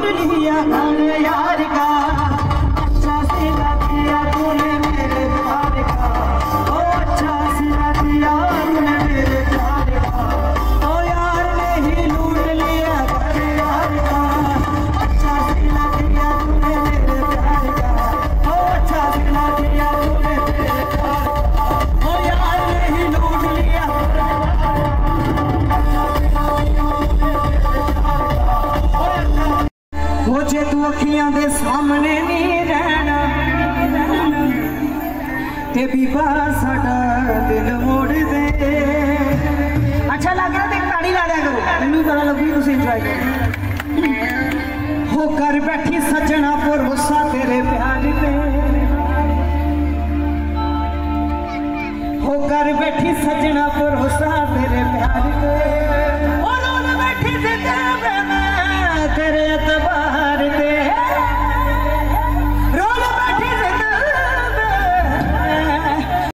लूट लिया घर यार का, अच्छा सिला दिया तूने मेरे प्यार का, ओ अच्छा सिला दिया तूने मेरे प्यार का, ओ यार ने ही लूट लिया घर यार का, अच्छा सिला दिया तूने मेरे प्यार का, ओ अच्छा सिला दिया तूने मेरे प्यार का, ओ यार ने ही लूट लिया मुझे तू अखियां दे सामने नहीं रहना ते बीबा साडा दिल मोड़ दे। अच्छा लग रहा तो एक ताड़ी ला दिया करो, मैनू पता लगी तुम इंजॉय करो। हो कर बैठी सजना भरोसा तेरे प्यार पे, हो कर बैठी सजना भरोसा तेरे प्यार पे,